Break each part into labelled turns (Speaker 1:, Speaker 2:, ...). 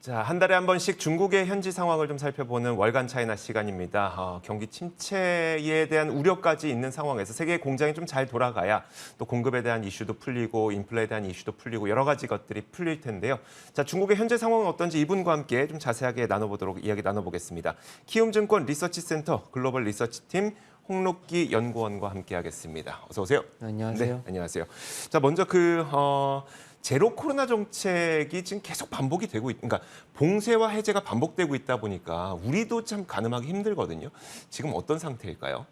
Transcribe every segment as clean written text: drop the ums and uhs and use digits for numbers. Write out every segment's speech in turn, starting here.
Speaker 1: 자, 한 달에 한 번씩 중국의 현지 상황을 좀 살펴보는 월간 차이나 시간입니다. 경기 침체에 대한 우려까지 있는 상황에서 세계 공장이 좀 잘 돌아가야 또 공급에 대한 이슈도 풀리고 인플레에 대한 이슈도 풀리고 여러 가지 것들이 풀릴 텐데요. 자, 중국의 현재 상황은 어떤지 이분과 함께 좀 자세하게 이야기 나눠보겠습니다. 키움증권 리서치센터 글로벌 리서치팀 홍록기 연구원과 함께하겠습니다. 어서 오세요.
Speaker 2: 안녕하세요.
Speaker 1: 네, 안녕하세요. 자, 먼저 제로 코로나 정책이 지금 계속 반복이 되고 그러니까 봉쇄와 해제가 반복되고 있다 보니까 우리도 참 가늠하기 힘들거든요. 지금 어떤 상태일까요?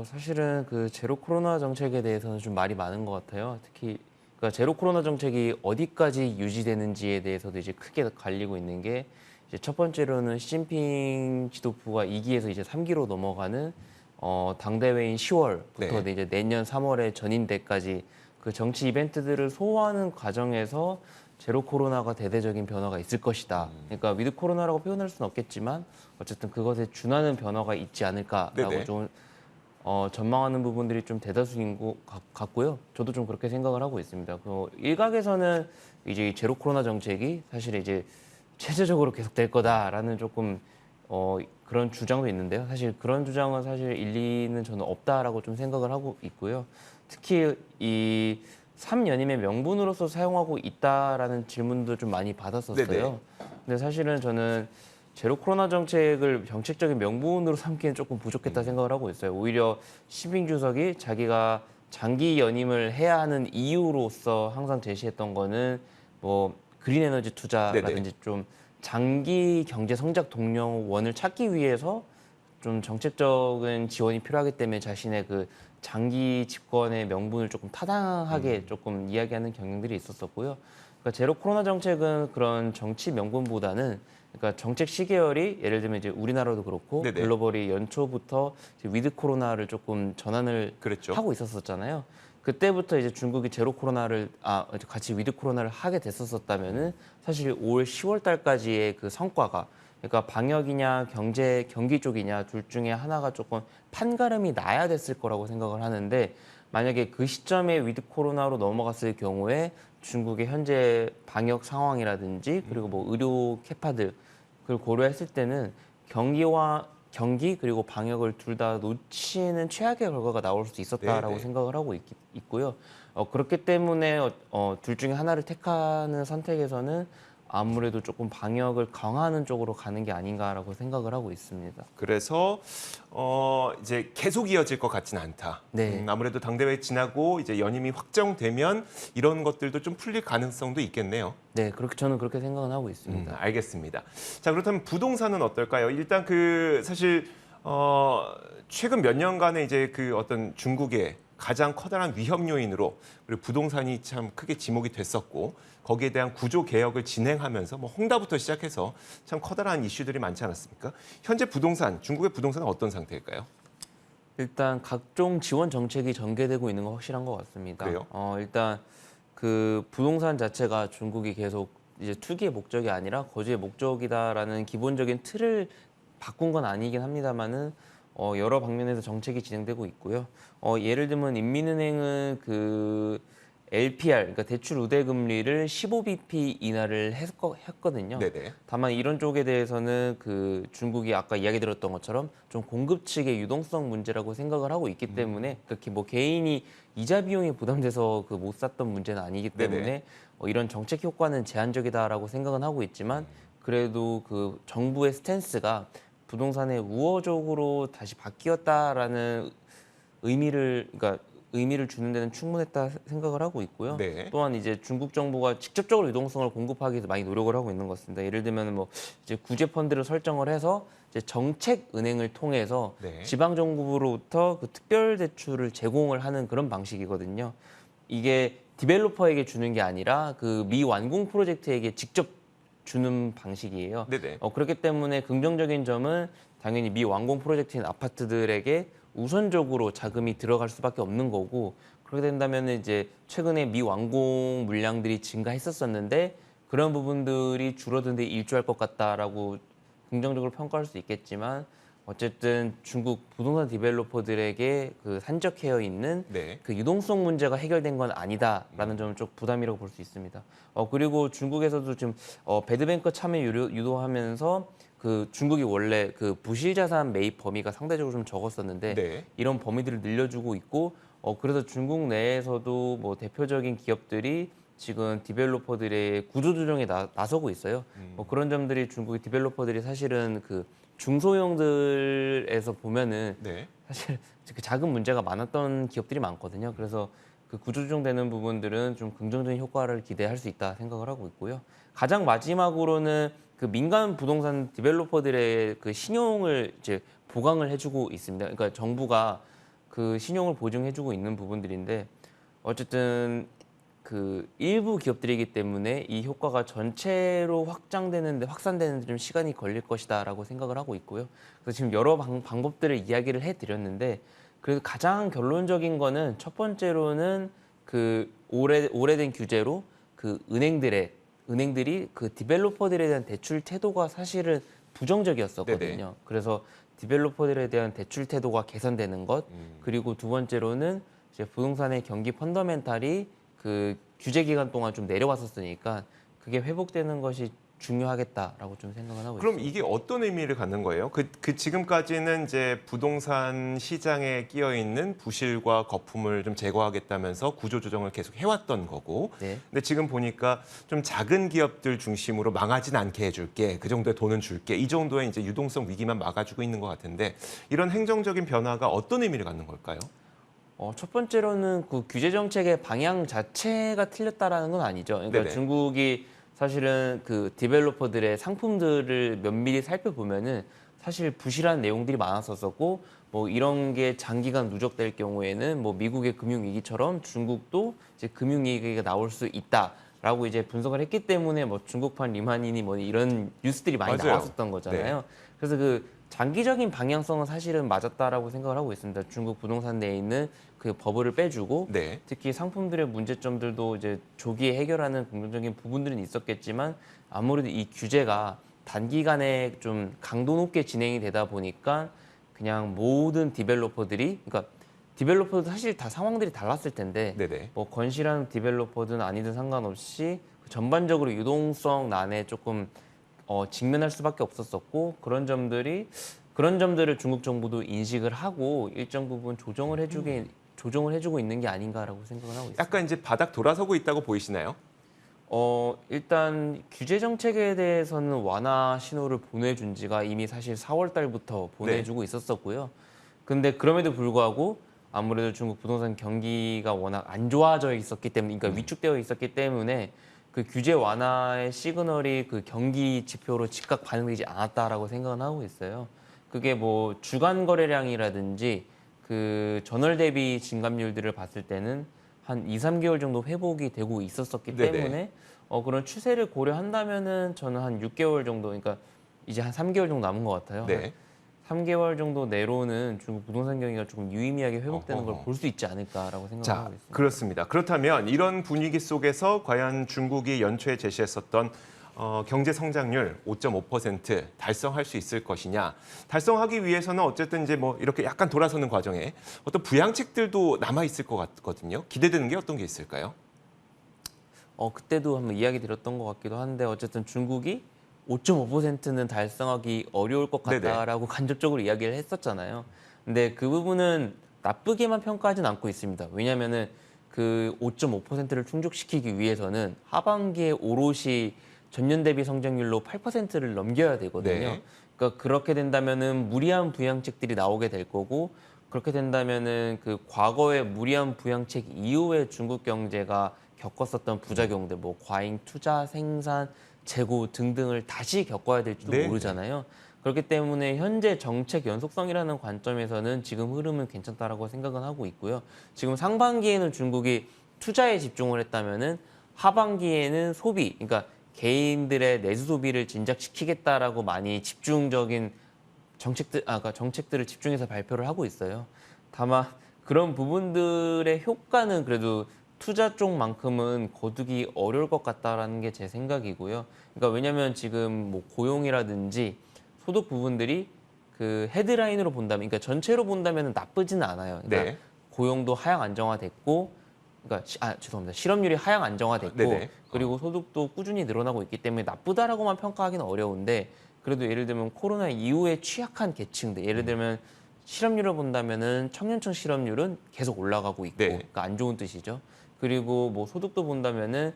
Speaker 2: 사실은 그 제로 코로나 정책에 대해서는 좀 말이 많은 것 같아요. 특히 그러니까 제로 코로나 정책이 어디까지 유지되는지에 대해서도 이제 크게 갈리고 있는 게 이제 첫 번째로는 시진핑 지도부가 2기에서 이제 3기로 넘어가는 당대회인 10월부터
Speaker 1: 네.
Speaker 2: 이제 내년 3월에 전인대까지 그 정치 이벤트들을 소화하는 과정에서 제로 코로나가 대대적인 변화가 있을 것이다. 그러니까 위드 코로나라고 표현할 수는 없겠지만 어쨌든 그것에 준하는 변화가 있지 않을까라고
Speaker 1: 네네.
Speaker 2: 좀 전망하는 부분들이 좀 대다수인 것 같고요. 저도 좀 그렇게 생각을 하고 있습니다. 일각에서는 이제 이 제로 코로나 정책이 사실 이제 체제적으로 계속될 거다라는 조금 그런 주장도 있는데요. 사실 그런 주장은 사실 일리는 저는 없다라고 좀 생각을 하고 있고요. 특히 이 3연임의 명분으로서 사용하고 있다라는 질문도 좀 많이 받았었어요.
Speaker 1: 네네.
Speaker 2: 근데 사실은 저는 제로 코로나 정책을 정책적인 명분으로 삼기엔 조금 부족했다 생각을 하고 있어요. 오히려 시진핑 주석이 자기가 장기 연임을 해야 하는 이유로서 항상 제시했던 거는 그린 에너지 투자라든지 좀 장기 경제 성장 동력원을 찾기 위해서 좀 정책적인 지원이 필요하기 때문에 자신의 그 장기 집권의 명분을 조금 타당하게 조금 이야기하는 경향들이 있었었고요. 그러니까 제로 코로나 정책은 그런 정치 명분보다는 그러니까 정책 시계열이 예를 들면 이제 우리나라도 그렇고
Speaker 1: 네네.
Speaker 2: 글로벌이 연초부터 이제 위드 코로나를 조금 전환을
Speaker 1: 그랬죠.
Speaker 2: 하고 있었잖아요. 그때부터 이제 중국이 제로 코로나를 같이 위드 코로나를 하게 됐었다면은 사실 올 10월 달까지의 그 성과가 그러니까 방역이냐 경기 쪽이냐 둘 중에 하나가 조금 판가름이 나야 됐을 거라고 생각을 하는데 만약에 그 시점에 위드 코로나로 넘어갔을 경우에 중국의 현재 방역 상황이라든지 그리고 의료 캐파들 그걸 고려했을 때는 경기 그리고 방역을 둘 다 놓치는 최악의 결과가 나올 수 있었다라고
Speaker 1: 네네.
Speaker 2: 생각을 하고 있고요. 그렇기 때문에 둘 중에 하나를 택하는 선택에서는 아무래도 조금 방역을 강화하는 쪽으로 가는 게 아닌가라고 생각을 하고 있습니다.
Speaker 1: 그래서 이제 계속 이어질 것 같지는 않다.
Speaker 2: 네.
Speaker 1: 아무래도 당대회 지나고 이제 연임이 확정되면 이런 것들도 좀 풀릴 가능성도 있겠네요.
Speaker 2: 네, 저는 그렇게 생각은 하고 있습니다.
Speaker 1: 알겠습니다. 자, 그렇다면 부동산은 어떨까요? 일단 사실 최근 몇 년간의 이제 그 어떤 중국의 가장 커다란 위험 요인으로 그리고 부동산이 참 크게 지목이 됐었고 거기에 대한 구조 개혁을 진행하면서 홍다부터 시작해서 참 커다란 이슈들이 많지 않았습니까? 현재 중국의 부동산은 어떤 상태일까요?
Speaker 2: 일단 각종 지원 정책이 전개되고 있는 건 확실한 것 같습니다.
Speaker 1: 그래요?
Speaker 2: 일단 그 부동산 자체가 중국이 계속 이제 투기의 목적이 아니라 거주의 목적이다라는 기본적인 틀을 바꾼 건 아니긴 합니다만은 여러 방면에서 정책이 진행되고 있고요. 예를 들면 인민은행은 그 LPR, 그러니까 대출 우대 금리를 15bp 인하를 했거든요.
Speaker 1: 네네.
Speaker 2: 다만 이런 쪽에 대해서는 그 중국이 아까 이야기 들었던 것처럼 좀 공급 측의 유동성 문제라고 생각을 하고 있기 때문에 그렇게 개인이 이자 비용이 부담돼서 그 못 샀던 문제는 아니기 때문에
Speaker 1: 네네.
Speaker 2: 이런 정책 효과는 제한적이다라고 생각은 하고 있지만 그래도 그 정부의 스탠스가 부동산에 우호적으로 다시 바뀌었다라는 의미를 주는 데는 충분했다 생각을 하고 있고요.
Speaker 1: 네.
Speaker 2: 또한 이제 중국 정부가 직접적으로 유동성을 공급하기 위해서 많이 노력을 하고 있는 것 같습니다. 예를 들면 이제 구제 펀드를 설정을 해서 이제 정책 은행을 통해서
Speaker 1: 네.
Speaker 2: 지방 정부로부터 그 특별 대출을 제공을 하는 그런 방식이거든요. 이게 디벨로퍼에게 주는 게 아니라 그 미완공 프로젝트에게 직접 주는 방식이에요.
Speaker 1: 네네.
Speaker 2: 그렇기 때문에 긍정적인 점은 당연히 미완공 프로젝트인 아파트들에게 우선적으로 자금이 들어갈 수밖에 없는 거고 그렇게 된다면 이제 최근에 미완공 물량들이 증가했었는데 그런 부분들이 줄어든 데 일조할 것 같다라고 긍정적으로 평가할 수 있겠지만 어쨌든 중국 부동산 디벨로퍼들에게 그 산적해 있는
Speaker 1: 네.
Speaker 2: 그 유동성 문제가 해결된 건 아니다라는 점은 좀 부담이라고 볼 수 있습니다. 그리고 중국에서도 지금 배드뱅크 참여 유도하면서 그 중국이 원래 그 부실 자산 매입 범위가 상대적으로 좀 적었었는데
Speaker 1: 네.
Speaker 2: 이런 범위들을 늘려주고 있고 그래서 중국 내에서도 뭐 대표적인 기업들이 지금 디벨로퍼들의 구조조정에 나서고 있어요. 그런 점들이 중국의 디벨로퍼들이 사실은 그 중소형들에서 보면은
Speaker 1: 네.
Speaker 2: 사실 그 작은 문제가 많았던 기업들이 많거든요. 그래서 그 구조조정되는 부분들은 좀 긍정적인 효과를 기대할 수 있다 생각을 하고 있고요. 가장 마지막으로는 그 민간 부동산 디벨로퍼들의 그 신용을 이제 보강을 해주고 있습니다. 그러니까 정부가 그 신용을 보증해주고 있는 부분들인데 어쨌든 그 일부 기업들이기 때문에 이 효과가 전체로 확산되는데 좀 시간이 걸릴 것이다라고 생각을 하고 있고요. 그래서 지금 여러 방법들을 이야기를 해드렸는데 그래서 가장 결론적인 거는 첫 번째로는 그 오래된 규제로 그 은행들이 그 디벨로퍼들에 대한 대출 태도가 사실은 부정적이었었거든요.
Speaker 1: 네네.
Speaker 2: 그래서 디벨로퍼들에 대한 대출 태도가 개선되는 것, 그리고 두 번째로는 이제 부동산의 경기 펀더멘탈이 그 규제 기간 동안 좀 내려왔었으니까 그게 회복되는 것이 중요하겠다라고 좀 생각을 하고
Speaker 1: 그럼
Speaker 2: 있습니다.
Speaker 1: 이게 어떤 의미를 갖는 거예요? 그 지금까지는 이제 부동산 시장에 끼어 있는 부실과 거품을 좀 제거하겠다면서 구조 조정을 계속 해왔던 거고,
Speaker 2: 네.
Speaker 1: 근데 지금 보니까 좀 작은 기업들 중심으로 망하진 않게 해줄게, 그 정도의 돈은 줄게, 이 정도의 이제 유동성 위기만 막아주고 있는 것 같은데 이런 행정적인 변화가 어떤 의미를 갖는 걸까요?
Speaker 2: 첫 번째로는 그 규제 정책의 방향 자체가 틀렸다라는 건 아니죠. 그러니까
Speaker 1: 네네.
Speaker 2: 중국이 사실은 그 디벨로퍼들의 상품들을 면밀히 살펴보면은 사실 부실한 내용들이 많았었고 뭐 이런 게 장기간 누적될 경우에는 뭐 미국의 금융위기처럼 중국도 이제 금융위기가 나올 수 있다라고 이제 분석을 했기 때문에 뭐 중국판 리만이니 뭐 이런 뉴스들이 많이
Speaker 1: 맞아요.
Speaker 2: 나왔었던 거잖아요. 그래서 그 장기적인 방향성은 사실은 맞았다라고 생각을 하고 있습니다. 중국 부동산 내에 있는 그 버블을 빼주고
Speaker 1: 네.
Speaker 2: 특히 상품들의 문제점들도 이제 조기에 해결하는 긍정적인 부분들은 있었겠지만 아무래도 이 규제가 단기간에 좀 강도 높게 진행이 되다 보니까 그냥 모든 디벨로퍼들이 그러니까 디벨로퍼도 사실 다 상황들이 달랐을 텐데
Speaker 1: 네네.
Speaker 2: 뭐 건실한 디벨로퍼든 아니든 상관없이 그 전반적으로 유동성 난에 조금 직면할 수밖에 없었었고 그런 점들을 중국 정부도 인식을 하고 일정 부분 조정을 해주고 있는 게 아닌가라고 생각을 하고 있습니다.
Speaker 1: 약간 이제 바닥 돌아서고 있다고 보이시나요?
Speaker 2: 일단 규제 정책에 대해서는 완화 신호를 보내준 지가 이미 사실 4월 달부터 보내주고 있었었고요. 근데 그럼에도 불구하고 아무래도 중국 부동산 경기가 워낙 안 좋아져 있었기 때문에, 그러니까 위축되어 있었기 때문에 그 규제 완화의 시그널이 그 경기 지표로 즉각 반영되지 않았다라고 생각은 하고 있어요. 그게 뭐 주간 거래량이라든지 그 전월 대비 진감률들을 봤을 때는 한 2, 3개월 정도 회복이 되고 있었었기
Speaker 1: 네네.
Speaker 2: 때문에 그런 추세를 고려한다면은 저는 한 6개월 정도, 그러니까 이제 한 3개월 정도 남은 것 같아요. 한
Speaker 1: 네.
Speaker 2: 3개월 정도 내로는 중국 부동산 경기가 조금 유의미하게 회복되는 걸
Speaker 1: 어허허.
Speaker 2: 볼 수 있지 않을까라고 생각하고
Speaker 1: 자,
Speaker 2: 있습니다.
Speaker 1: 그렇습니다. 그렇다면 이런 분위기 속에서 과연 중국이 연초에 제시했었던 경제 성장률 5.5% 달성할 수 있을 것이냐? 달성하기 위해서는 어쨌든 이제 뭐 이렇게 약간 돌아서는 과정에 어떤 부양책들도 남아 있을 것 같거든요. 기대되는 게 어떤 게 있을까요?
Speaker 2: 그때도 한번 이야기 드렸던 것 같기도 한데 어쨌든 중국이 5.5%는 달성하기 어려울 것
Speaker 1: 네네.
Speaker 2: 같다라고 간접적으로 이야기를 했었잖아요. 근데 그 부분은 나쁘게만 평가하진 않고 있습니다. 왜냐하면은 그 5.5%를 충족시키기 위해서는 하반기에 오롯이 전년 대비 성장률로 8%를 넘겨야 되거든요.
Speaker 1: 네.
Speaker 2: 그러니까 그렇게 된다면은 무리한 부양책들이 나오게 될 거고 그렇게 된다면은 그 과거의 무리한 부양책 이후에 중국 경제가 겪었었던 부작용들, 뭐 과잉 투자, 생산, 재고 등등을 다시 겪어야 될지도
Speaker 1: 네.
Speaker 2: 모르잖아요. 그렇기 때문에 현재 정책 연속성이라는 관점에서는 지금 흐름은 괜찮다라고 생각은 하고 있고요. 지금 상반기에는 중국이 투자에 집중을 했다면은 하반기에는 소비, 그러니까 개인들의 내수 소비를 진작시키겠다라고 많이 집중적인 그러니까 정책들을 집중해서 발표를 하고 있어요. 다만 그런 부분들의 효과는 그래도 투자 쪽만큼은 거두기 어려울 것 같다라는 게 제 생각이고요. 그러니까 왜냐하면 지금 뭐 고용이라든지 소득 부분들이 그 헤드라인으로 본다면, 그러니까 전체로 본다면 나쁘지는 않아요. 그러니까
Speaker 1: 네.
Speaker 2: 고용도 하향 안정화됐고, 그러니까 죄송합니다. 실업률이 하향 안정화됐고,
Speaker 1: 네네.
Speaker 2: 그리고 소득도 꾸준히 늘어나고 있기 때문에 나쁘다라고만 평가하기는 어려운데, 그래도 예를 들면 코로나 이후에 취약한 계층들, 예를 들면 실업률을 본다면은 청년층 실업률은 계속 올라가고 있고,
Speaker 1: 네.
Speaker 2: 그러니까 안 좋은 뜻이죠. 그리고 뭐 소득도 본다면은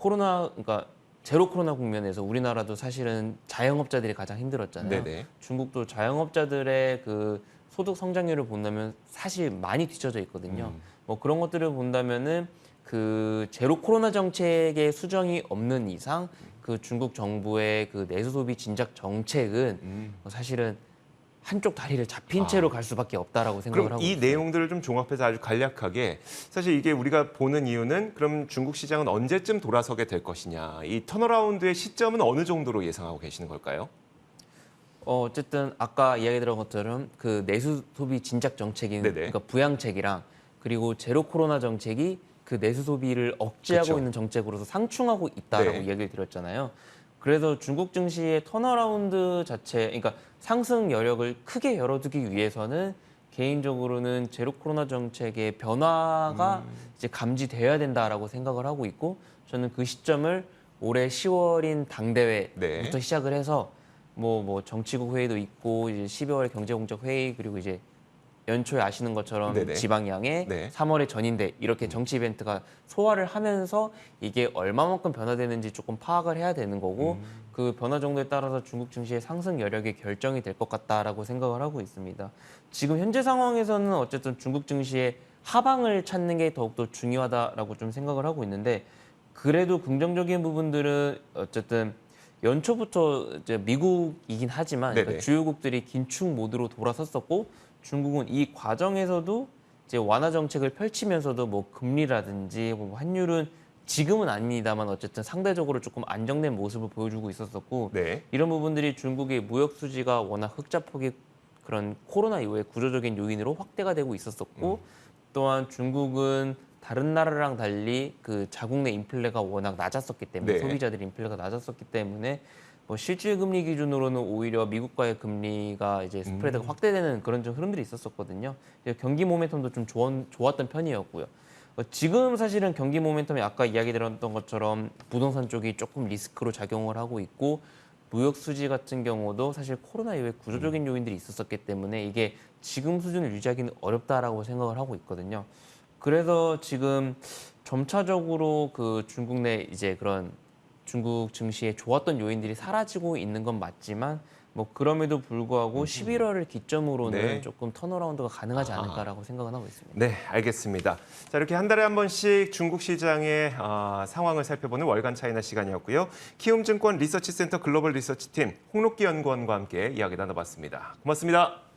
Speaker 2: 그러니까 제로 코로나 국면에서 우리나라도 사실은 자영업자들이 가장 힘들었잖아요.
Speaker 1: 네네.
Speaker 2: 중국도 자영업자들의 그 소득 성장률을 본다면 사실 많이 뒤처져 있거든요. 뭐 그런 것들을 본다면은 그 제로 코로나 정책의 수정이 없는 이상 그 중국 정부의 그 내수 소비 진작 정책은 사실은 한쪽 다리를 잡힌 채로 갈 수밖에 없다라고 생각을
Speaker 1: 그럼
Speaker 2: 하고
Speaker 1: 이
Speaker 2: 있어요.
Speaker 1: 내용들을 좀 종합해서 아주 간략하게 사실 이게 우리가 보는 이유는 그럼 중국 시장은 언제쯤 돌아서게 될 것이냐. 이 턴어라운드의 시점은 어느 정도로 예상하고 계시는 걸까요?
Speaker 2: 어쨌든 아까 이야기 들은 것처럼 그 내수 소비 진작 정책인
Speaker 1: 네네.
Speaker 2: 그러니까 부양책이랑 그리고 제로 코로나 정책이 그 내수 소비를 억제하고
Speaker 1: 그쵸.
Speaker 2: 있는 정책으로서 상충하고 있다라고
Speaker 1: 네.
Speaker 2: 이야기를 드렸잖아요. 그래서 중국 증시의 턴어라운드 자체, 그러니까 상승 여력을 크게 열어두기 위해서는 개인적으로는 제로 코로나 정책의 변화가 이제 감지되어야 된다라고 생각을 하고 있고, 저는 그 시점을 올해 10월인 당대회부터
Speaker 1: 네.
Speaker 2: 시작을 해서 뭐 정치국 회의도 있고 이제 12월 경제공적 회의, 그리고 이제 연초에 아시는 것처럼
Speaker 1: 네네.
Speaker 2: 지방양회,
Speaker 1: 네.
Speaker 2: 3월에 전인대 이렇게 정치 이벤트가 소화를 하면서 이게 얼마만큼 변화되는지 조금 파악을 해야 되는 거고, 그 변화 정도에 따라서 중국 증시의 상승 여력이 결정이 될 것 같다라고 생각을 하고 있습니다. 지금 현재 상황에서는 어쨌든 중국 증시의 하방을 찾는 게 더욱더 중요하다라고 좀 생각을 하고 있는데, 그래도 긍정적인 부분들은 어쨌든 연초부터 이제 미국이긴 하지만
Speaker 1: 네네.
Speaker 2: 그러니까 주요국들이 긴축 모드로 돌아섰었고, 중국은 이 과정에서도 이제 완화 정책을 펼치면서도 뭐 금리라든지 뭐 환율은 지금은 아닙니다만 어쨌든 상대적으로 조금 안정된 모습을 보여주고 있었었고,
Speaker 1: 네.
Speaker 2: 이런 부분들이 중국의 무역 수지가 워낙 흑자폭이 그런 코로나 이후에 구조적인 요인으로 확대가 되고 있었었고, 또한 중국은 다른 나라랑 달리 그 자국 내 인플레가 워낙 낮았었기 때문에
Speaker 1: 네.
Speaker 2: 소비자들 인플레가 낮았었기 때문에 뭐 실질 금리 기준으로는 오히려 미국과의 금리가 이제 스프레드가 확대되는 그런 좀 흐름들이 있었었거든요. 경기 모멘텀도 좀 좋았던 편이었고요. 지금 사실은 경기 모멘텀이 아까 이야기 드렸던 것처럼 부동산 쪽이 조금 리스크로 작용을 하고 있고, 무역 수지 같은 경우도 사실 코로나 이후에 구조적인 요인들이 있었었기 때문에 이게 지금 수준을 유지하기는 어렵다라고 생각을 하고 있거든요. 그래서 지금 점차적으로 그 중국 내 이제 그런 중국 증시에 좋았던 요인들이 사라지고 있는 건 맞지만, 뭐 그럼에도 불구하고 11월을 기점으로는
Speaker 1: 네.
Speaker 2: 조금 턴어라운드가 가능하지 않을까라고 생각은 하고 있습니다.
Speaker 1: 네, 알겠습니다. 자, 이렇게 한 달에 한 번씩 중국 시장의 상황을 살펴보는 월간 차이나 시간이었고요. 키움증권 리서치센터 글로벌 리서치팀 홍록기 연구원과 함께 이야기 나눠봤습니다. 고맙습니다.